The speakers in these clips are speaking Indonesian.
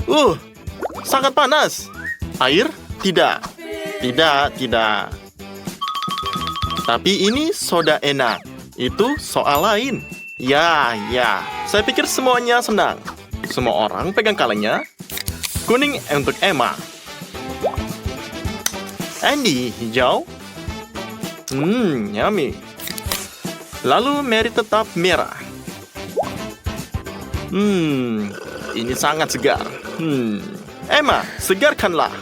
Uh, sangat panas. Air? Tidak. Tidak. Tapi ini soda enak. Itu soal lain. Ya. Saya pikir semuanya senang. Semua orang pegang kalengnya. Kuning untuk Emma. Andy, hijau. Yummy. Lalu Mary tetap merah. Ini sangat segar. Emma, segarkanlah.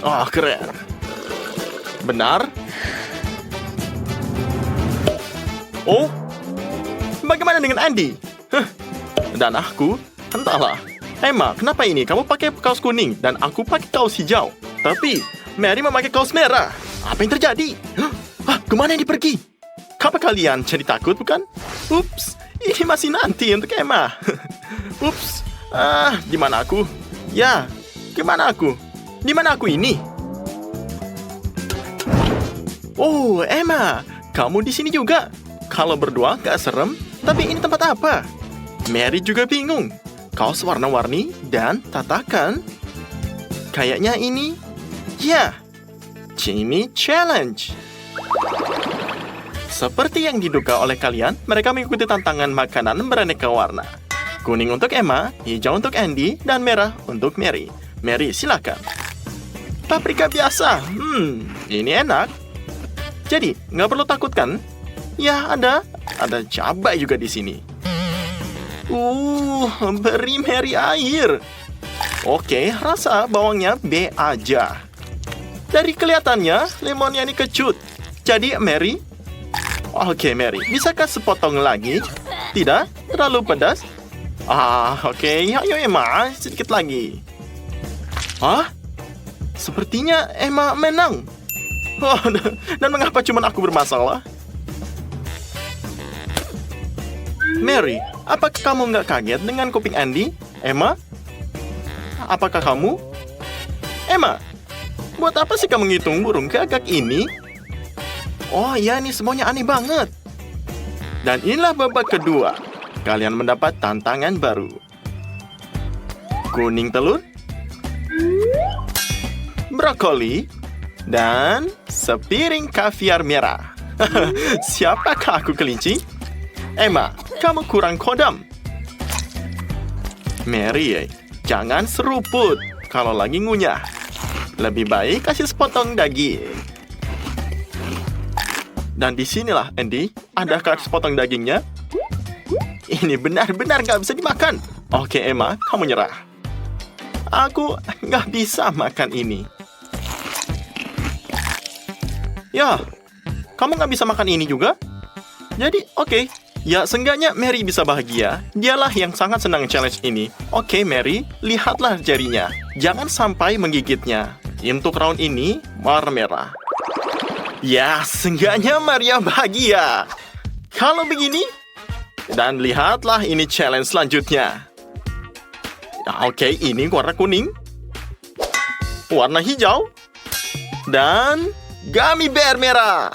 Oh, keren. Benar? Oh, bagaimana dengan Andy? Dan aku? Entahlah. Emma, kenapa ini? Kamu pakai kaos kuning dan aku pakai kaos hijau. Tapi Mary memakai kaos merah. Apa yang terjadi? Kemana ini pergi? Apa kalian jadi takut, bukan? Ups, ini masih nanti untuk Emma. Ups, di mana aku? Ya, kemana aku? Di mana aku ini? Oh, Emma, kamu di sini juga. Kalau berdua gak serem, tapi ini tempat apa? Mary juga bingung. Kaos warna-warni dan tatakan. Kayaknya ini, ya, Jimmy Challenge. Seperti yang diduga oleh kalian, mereka mengikuti tantangan makanan beraneka warna. Kuning untuk Emma, hijau untuk Andy, dan merah untuk Mary. Mary, silakan. Paprika biasa. Ini enak. Jadi, nggak perlu takut kan? Ya, ada cabai juga di sini. Beri Mary air. Oke, rasa bawangnya B aja. Dari kelihatannya, limonnya ini kecut. Jadi, Mary. Oke, Mary, bisakah sepotong lagi? Tidak? Terlalu pedas? Oke. Ayo, Emma, sedikit lagi. Sepertinya Emma menang. Dan mengapa cuma aku bermasalah? Mary, apakah kamu nggak kaget dengan kuping Andy? Emma? Apakah kamu? Emma, buat apa sih kamu ngitung burung gagak ini? Oh iya, ini semuanya aneh banget. Dan inilah babak kedua. Kalian mendapat tantangan baru. Kuning telur, brokoli, dan sepiring kaviar merah. Siapakah aku, kelinci? Emma, kamu kurang kodam. Mary, jangan seruput kalau lagi ngunyah. Lebih baik kasih sepotong daging. Dan disinilah, Andy, adakah sepotong dagingnya? Ini benar-benar gak bisa dimakan. Oke, Emma, kamu nyerah. Aku gak bisa makan ini. Ya, kamu gak bisa makan ini juga? Jadi, oke. Ya, seenggaknya Mary bisa bahagia. Dialah yang sangat senang challenge ini. Oke, Mary, lihatlah jarinya. Jangan sampai menggigitnya. Untuk round ini, warna merah. Ya, seenggaknya Maria bahagia. Kalau begini, dan lihatlah ini challenge selanjutnya. Oke, ini warna kuning, warna hijau, dan gummy bear merah.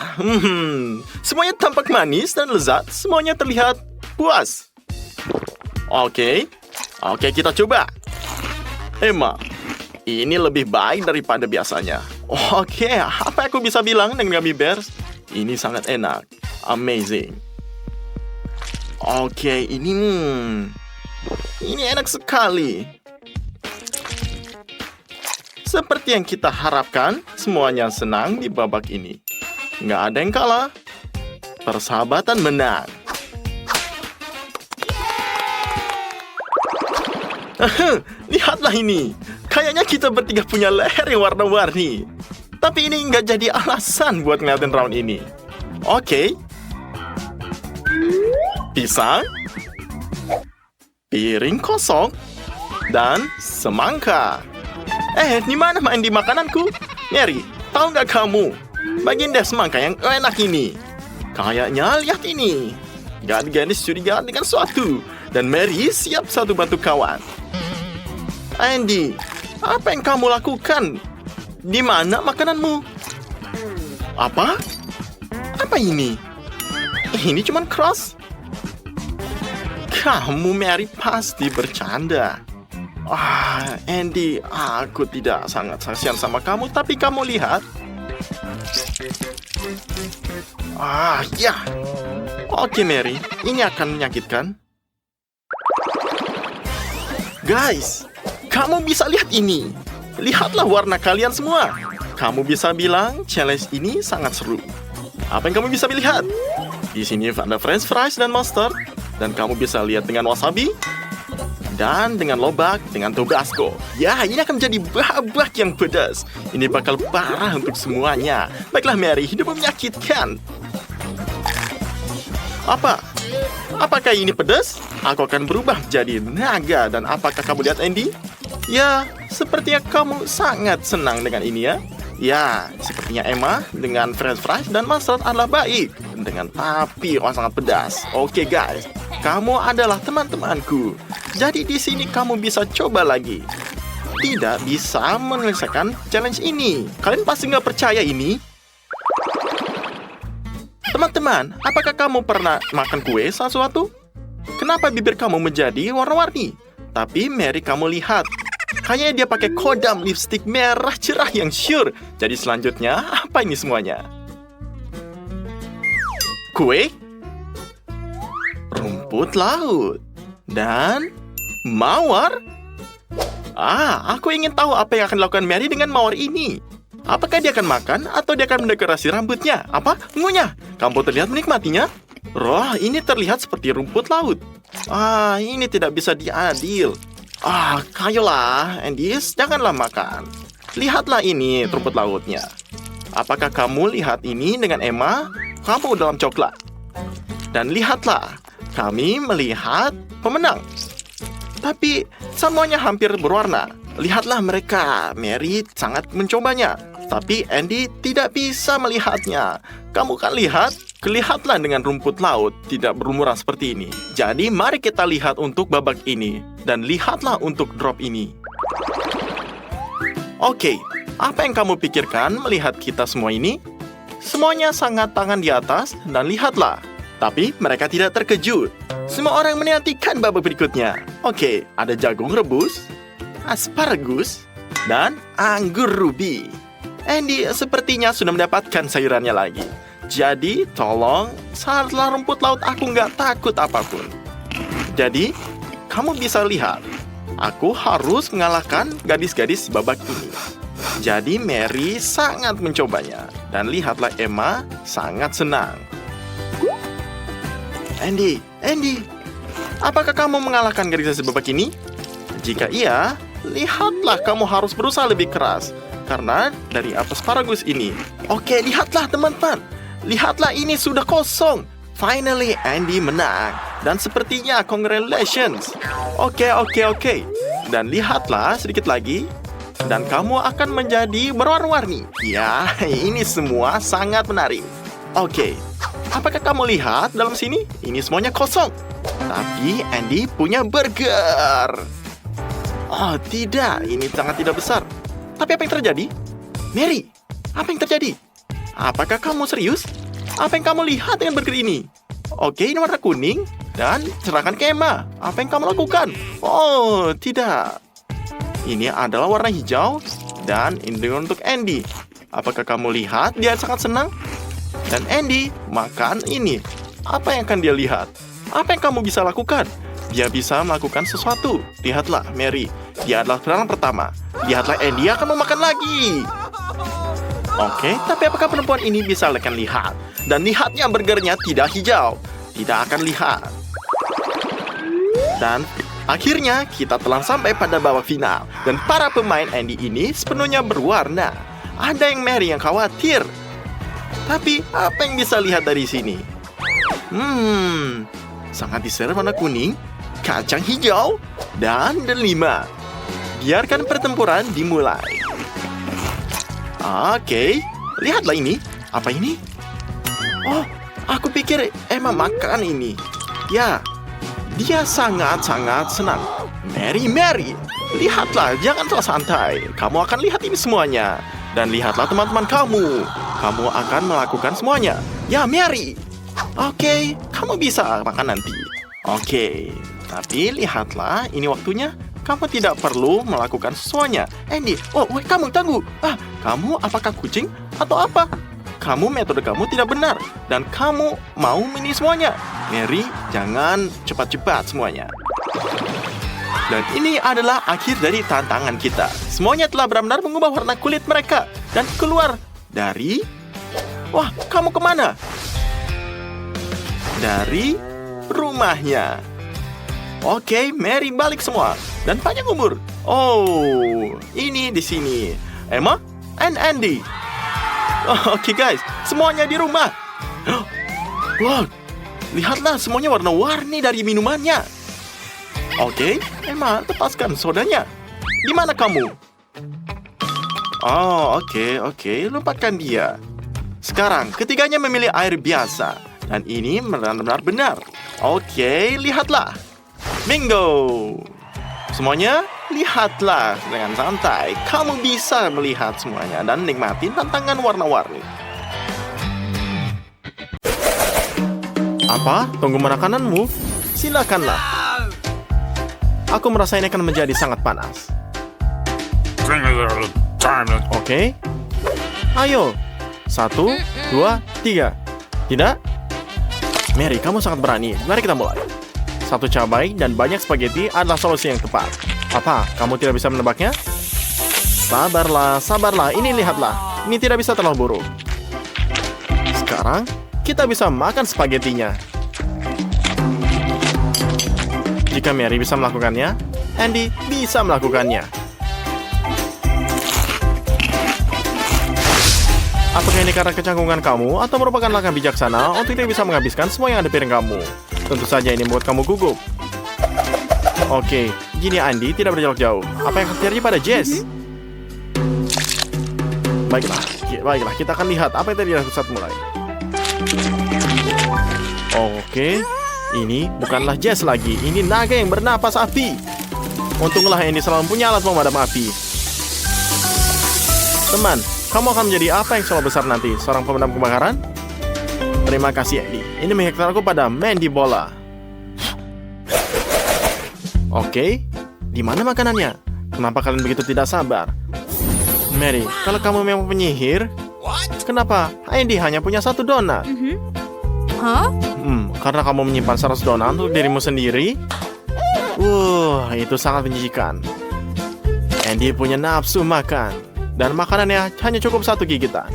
Semuanya tampak manis dan lezat. Semuanya terlihat puas. Oke, kita coba. Emma, ini lebih baik daripada biasanya. Oke, apa aku bisa bilang dengan gummy bears? Ini sangat enak. Amazing. Oke, ini enak sekali. Seperti yang kita harapkan, semuanya senang di babak ini. Nggak ada yang kalah. Persahabatan menang. Lihatlah ini. Kayaknya kita bertiga punya leher yang warna-warni. Tapi ini nggak jadi alasan buat ngeliatin round ini. Oke. Pisang, piring kosong, dan semangka. Di mana main di makananku? Mary, tahu nggak kamu? Bagian deh semangka yang enak ini. Kayaknya lihat ini. Gadis curiga dengan sesuatu. Dan Mary siap satu bantu kawan. Andy, apa yang kamu lakukan? Di mana makananmu? Apa? Apa ini? Ini cuma cross. Kamu, Mary, pasti bercanda. Andy, aku tidak sangat kasihan sama kamu, tapi kamu lihat. Ya. Oke, Mary, ini akan menyakitkan. Guys, kamu bisa lihat ini. Lihatlah warna kalian semua. Kamu bisa bilang challenge ini sangat seru. Apa yang kamu bisa lihat? Di sini ada French fries dan mustard. Dan kamu bisa lihat dengan wasabi. Dan dengan lobak, dengan Tabasco. Ya, ini akan menjadi babak yang pedas. Ini bakal parah untuk semuanya. Baiklah, Mary, hidup menyakitkan. Apakah ini pedas? Aku akan berubah menjadi naga. Dan apakah kamu lihat, Andy? Ya, sepertinya kamu sangat senang dengan ini ya. Ya, sepertinya Emma dengan French fries dan mustard adalah baik. Dengan tapi sangat pedas. Oke, guys, kamu adalah teman-temanku. Jadi di sini kamu bisa coba lagi. Tidak bisa menyelesaikan challenge ini. Kalian pasti nggak percaya ini. Teman-teman, apakah kamu pernah makan kue sesuatu? Kenapa bibir kamu menjadi warna-warni? Tapi Mary, kamu lihat. Kayaknya dia pakai kodam lipstick merah cerah yang sure. Jadi selanjutnya, apa ini semuanya? Kue? Rumput laut. Dan mawar? Aku ingin tahu apa yang akan dilakukan Mary dengan mawar ini. Apakah dia akan makan atau dia akan mendekorasi rambutnya? Apa? Ngunyah. Kamu terlihat menikmatinya? Roh, ini terlihat seperti rumput laut. Ini tidak bisa diadil. Ayolah, Andy, janganlah makan. Lihatlah ini rumput lautnya. Apakah kamu lihat ini dengan Emma? Kamu dalam coklat. Dan lihatlah, kami melihat pemenang. Tapi semuanya hampir berwarna. Lihatlah mereka. Mary sangat mencobanya. Tapi Andy tidak bisa melihatnya. Kamu kan lihat? Lihatlah dengan rumput laut tidak berumuran seperti ini. Jadi mari kita lihat untuk babak ini. Dan lihatlah untuk drop ini. Oke, apa yang kamu pikirkan melihat kita semua ini? Semuanya sangat tangan di atas dan lihatlah. Tapi mereka tidak terkejut. Semua orang menantikan babak berikutnya. Oke, ada jagung rebus, asparagus, dan anggur ruby. Andy sepertinya sudah mendapatkan sayurannya lagi. Jadi, tolong, saatlah rumput laut aku nggak takut apapun. Jadi, kamu bisa lihat, aku harus mengalahkan gadis-gadis babak ini. Jadi, Mary sangat mencobanya. Dan lihatlah Emma sangat senang. Andy, apakah kamu mengalahkan gadis-gadis babak ini? Jika iya, lihatlah kamu harus berusaha lebih keras. Karena dari asparagus ini. Oke, lihatlah teman-teman. Lihatlah ini sudah kosong. Finally, Andy menang. Dan sepertinya congratulations. Oke. Dan lihatlah sedikit lagi. Dan kamu akan menjadi berwarna-warni. Ya, ini semua sangat menarik. Oke, apakah kamu lihat dalam sini? Ini semuanya kosong. Tapi Andy punya burger. Oh tidak, ini sangat tidak besar. Tapi apa yang terjadi? Mary, apa yang terjadi? Apakah kamu serius? Apa yang kamu lihat dengan burger ini? Oke, ini warna kuning. Dan serahkan ke Emma. Apa yang kamu lakukan? Oh, tidak. Ini adalah warna hijau. Dan ini untuk Andy. Apakah kamu lihat dia sangat senang? Dan Andy makan ini. Apa yang akan dia lihat? Apa yang kamu bisa lakukan? Dia bisa melakukan sesuatu. Lihatlah, Mary. Dia adalah peran pertama. Lihatlah, Andy akan memakan lagi. Oke, tapi apakah perempuan ini bisa lihat? Dan lihatnya burgernya tidak hijau. Tidak akan lihat. Dan akhirnya kita telah sampai pada babak final. Dan para pemain Andy ini sepenuhnya berwarna. Ada yang Mary yang khawatir. Tapi apa yang bisa lihat dari sini? Sangat diserang warna kuning, kacang hijau, dan delima. Biarkan pertempuran dimulai. Oke, lihatlah ini. Apa ini? Oh, aku pikir Emma makan ini. Ya, dia sangat-sangat senang. Mary, lihatlah, jangan terlalu santai. Kamu akan lihat ini semuanya. Dan lihatlah teman-teman kamu. Kamu akan melakukan semuanya. Ya, Mary. Oke, kamu bisa makan nanti. Oke, tapi lihatlah, ini waktunya. kamu tidak perlu melakukan semuanya. Andy, kamu tunggu. Kamu apakah kucing atau apa? Metode kamu tidak benar. Dan kamu mau mini semuanya. Mary, jangan cepat-cepat semuanya. Dan ini adalah akhir dari tantangan kita. Semuanya telah benar-benar mengubah warna kulit mereka. Dan keluar dari... Wah, kamu kemana? Dari rumahnya. Oke, Mary balik semua. Dan panjang umur. Oh, ini di sini. Emma and Andy. Oke guys, semuanya di rumah. Wow, lihatlah semuanya warna-warni dari minumannya. Oke, Emma, lepaskan sodanya. Di mana kamu? Oh, oke, lupakan dia. Sekarang, ketiganya memilih air biasa. Dan ini benar-benar benar. Oke, lihatlah. Bingo. Semuanya, lihatlah dengan santai. Kamu bisa melihat semuanya dan nikmati tantangan warna-warni. Apa? Tunggu makananmu? Silakanlah. Aku merasa ini akan menjadi sangat panas. Oke. Ayo. 1, 2, 3. Tidak? Mary, kamu sangat berani. Mari kita mulai. 1 cabai dan banyak spaghetti adalah solusi yang tepat. Apa? Kamu tidak bisa menebaknya? Sabarlah. Ini lihatlah. Ini tidak bisa terlalu buruk. Sekarang, kita bisa makan spagettinya. Jika Mary bisa melakukannya, Andy bisa melakukannya. Apakah ini karena kecanggungan kamu atau merupakan langkah bijaksana untuk tidak bisa menghabiskan semua yang ada di piring kamu? Tentu saja ini membuat kamu gugup. Oke, gini Andy tidak berjarak jauh. Apa yang akan terjadi pada Jess? Baiklah, kita akan lihat apa yang terjadi saat mulai. Oke, ini bukanlah Jess lagi. Ini naga yang bernapas api. Untunglah Andy selalu punya alat pemadam api. Teman, kamu akan menjadi apa yang selalu besar nanti? Seorang pemadam kebakaran? Terima kasih, Andy. Ini mengingatkan aku pada Mandy Bola. Oke, di mana makanannya? Kenapa kalian begitu tidak sabar? Mary, kalau kamu memang penyihir, kenapa Andy hanya punya 1 donat? Karena kamu menyimpan 100 donat untuk dirimu sendiri? Itu sangat menjijikan. Andy punya nafsu makan. Dan makanannya hanya cukup 1 gigitan.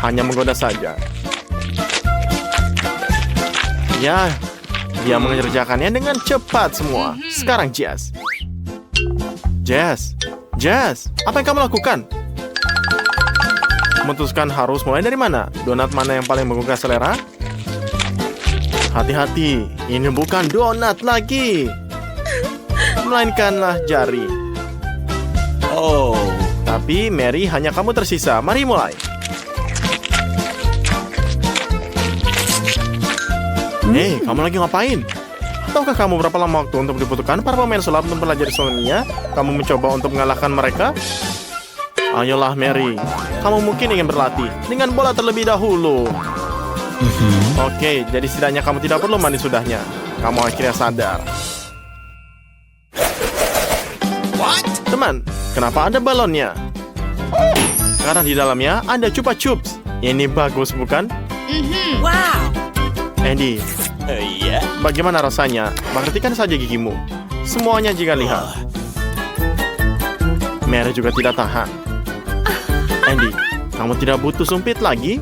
Hanya menggoda saja. Ya, dia mengerjakannya dengan cepat semua. Sekarang Jess, apa yang kamu lakukan? Memutuskan harus mulai dari mana? Donat mana yang paling menggugah selera? Hati-hati, ini bukan donat lagi, melainkanlah jari. Tapi Mary, hanya kamu tersisa. Mari mulai. Hei, kamu lagi ngapain? Tahukah kamu berapa lama waktu untuk dibutuhkan para pemain sulap untuk belajar semuanya? Kamu mencoba untuk mengalahkan mereka? Ayolah Mary, kamu mungkin ingin berlatih dengan bola terlebih dahulu. Oke, jadi setidaknya kamu tidak perlu mandi sudahnya. Kamu akhirnya sadar. Teman, kenapa ada balonnya? Karena di dalamnya ada Chupa Chups. Ini bagus, bukan? Wow. Andy, bagaimana rasanya? Perhatikan saja gigimu. Semuanya jika lihat. Mary juga tidak tahan. Andy, kamu tidak butuh sumpit lagi?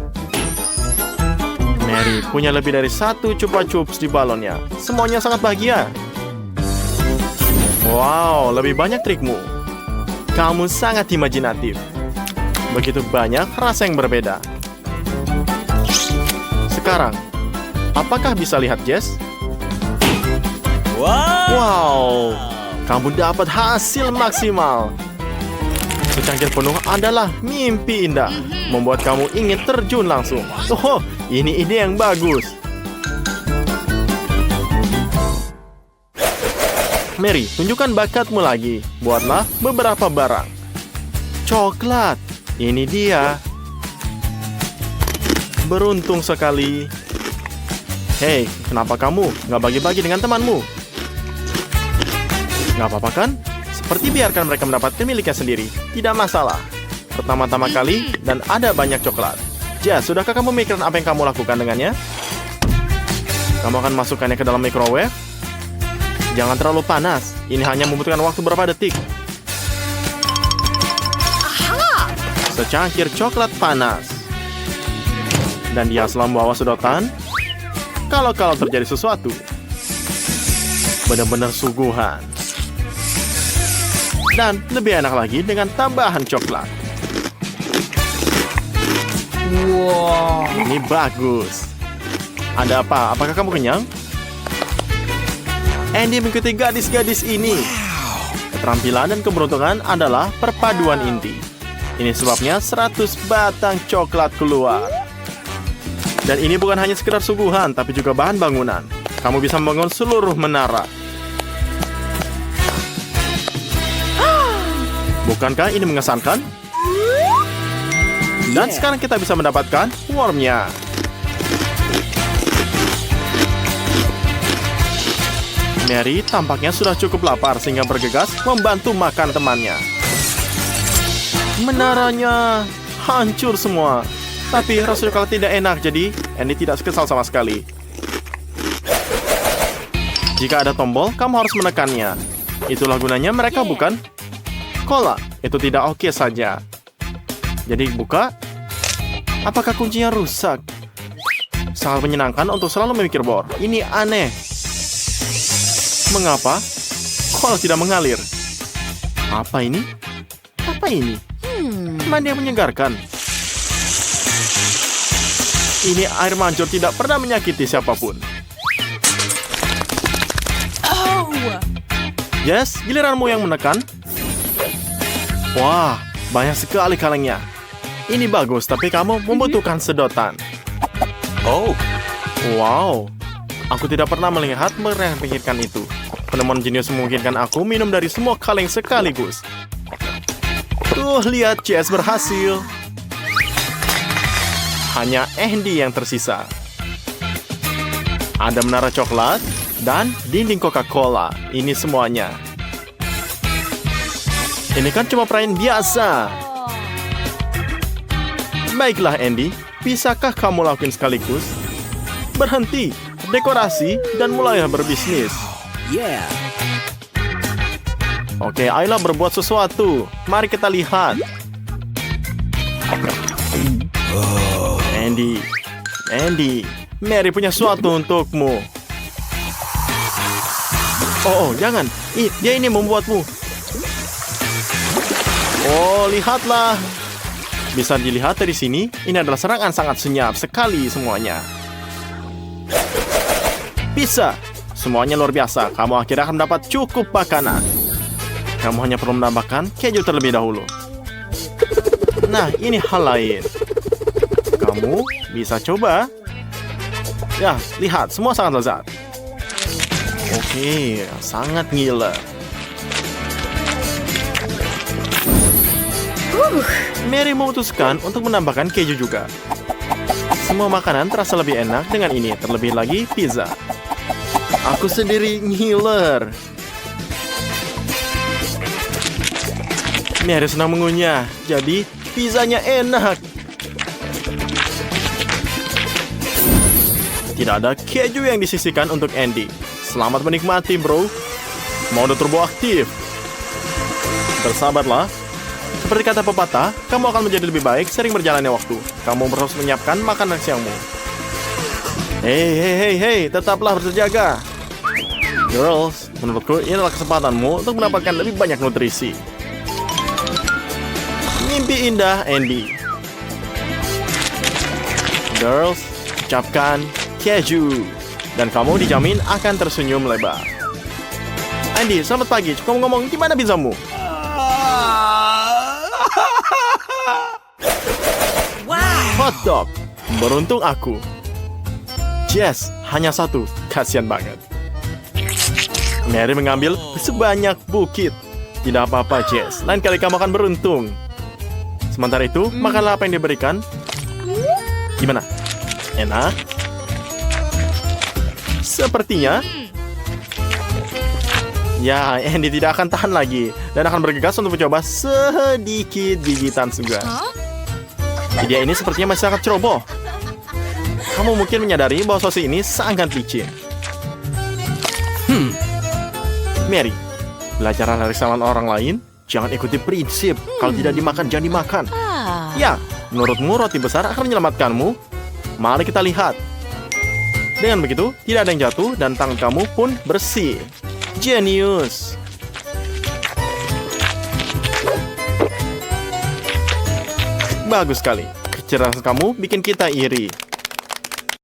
Mary punya lebih dari 1 Chupa Chups di balonnya. Semuanya sangat bahagia. Wow, lebih banyak trikmu. Kamu sangat imajinatif. Begitu banyak rasa yang berbeda. Sekarang, apakah bisa lihat Jess? Wow, kamu dapat hasil maksimal. Secangkir penuh adalah mimpi indah, membuat kamu ingin terjun langsung. Ini ide yang bagus. Mary, tunjukkan bakatmu lagi. Buatlah beberapa barang. Coklat, ini dia. Beruntung sekali. Hei, kenapa kamu nggak bagi-bagi dengan temanmu? Nggak apa-apa kan? seperti biarkan mereka mendapat miliknya sendiri. Tidak masalah. Pertama-tama kali, dan ada banyak coklat. Jess, sudahkah kamu memikirkan apa yang kamu lakukan dengannya? Kamu akan masukkannya ke dalam microwave? Jangan terlalu panas. Ini hanya membutuhkan waktu beberapa detik. Secangkir coklat panas. Dan dia selalu membawa sedotan. Kalau terjadi sesuatu. Benar-benar suguhan. Dan lebih enak lagi dengan tambahan coklat. Wow. Ini bagus. Ada apa? Apakah kamu kenyang? Andy mengikuti gadis-gadis ini. Keterampilan dan keberuntungan adalah perpaduan inti. Ini sebabnya 100 batang coklat keluar. Dan ini bukan hanya sekedar suguhan, tapi juga bahan bangunan. Kamu bisa membangun seluruh menara. Bukankah ini mengesankan? Dan sekarang kita bisa mendapatkan wormnya. Mary tampaknya sudah cukup lapar sehingga bergegas membantu makan temannya. Menaranya hancur semua. Tapi rasanya kalau tidak enak, jadi Andy tidak kesal sama sekali. Jika ada tombol, kamu harus menekannya. Itulah gunanya mereka, bukan? Cola, itu tidak oke saja. Jadi buka. Apakah kuncinya rusak? Sangat menyenangkan untuk selalu memikir bor. Ini aneh. Mengapa? Cola tidak mengalir. Apa ini? Apa ini? Mandi yang menyegarkan. Ini air mancur tidak pernah menyakiti siapapun. Yes, giliranmu yang menekan. Wah, banyak sekali kalengnya. Ini bagus, tapi kamu membutuhkan sedotan. Oh. Wow, aku tidak pernah melihat mereka memikirkan itu. Penemuan jenius memungkinkan aku minum dari semua kaleng sekaligus. Tuh, lihat, Jess berhasil. Hanya Andy yang tersisa. Ada menara coklat dan dinding Coca-Cola. Ini semuanya. Ini kan cuma perayaan biasa. Baiklah, Andy. Bisakah kamu lakuin sekaligus? Berhenti, dekorasi, dan mulailah berbisnis. Yeah. Oke, ayolah berbuat sesuatu. Mari kita lihat. Andy, Mary punya sesuatu untukmu. Oh, jangan. Dia ini membuatmu. Oh, lihatlah. Bisa dilihat dari sini, ini adalah serangan sangat senyap sekali semuanya. Bisa. Semuanya luar biasa. Kamu akhirnya akan mendapat cukup makanan. Kamu hanya perlu menambahkan keju terlebih dahulu. Nah, ini hal lain. Kamu bisa coba. Ya, lihat. Semua sangat lezat. Oke, sangat ngiler. Mary memutuskan untuk menambahkan keju juga. Semua makanan terasa lebih enak dengan ini. Terlebih lagi pizza. Aku sendiri ngiler. Mary senang mengunyah. Jadi pizzanya enak. Tidak ada keju yang disisihkan untuk Andy. Selamat menikmati, bro. Mode turbo aktif. Bersabarlah. Seperti kata pepatah, kamu akan menjadi lebih baik sering berjalannya waktu. Kamu harus menyiapkan makanan siangmu. Hei, tetaplah berjaga. Girls, menurutku ini adalah kesempatanmu untuk mendapatkan lebih banyak nutrisi. Mimpi indah, Andy. Girls, ucapkan keju. Dan kamu dijamin akan tersenyum lebar. Andy, selamat pagi. Kamu ngomong, gimana pizzamu? Hotdog. Beruntung aku. Jess, hanya satu. Kasian banget. Mary mengambil sebanyak bukit. Tidak apa-apa, Jess. Lain kali kamu akan beruntung. Sementara itu, makanlah apa yang diberikan. Gimana? Enak? Ya, Andy tidak akan tahan lagi dan akan bergegas untuk mencoba sedikit gigitan juga. Dia ini sepertinya masih sangat ceroboh. Kamu mungkin menyadari bahwa sosis ini sangat licin. Mary, belajarlah dari kesalahan orang lain. Jangan ikuti prinsip, kalau tidak dimakan, jangan dimakan. Ya, menurutmu roti besar akan menyelamatkanmu? Mari kita lihat. Dengan begitu, tidak ada yang jatuh dan tangan kamu pun bersih. Jenius. Bagus sekali. Kecerdasan kamu bikin kita iri.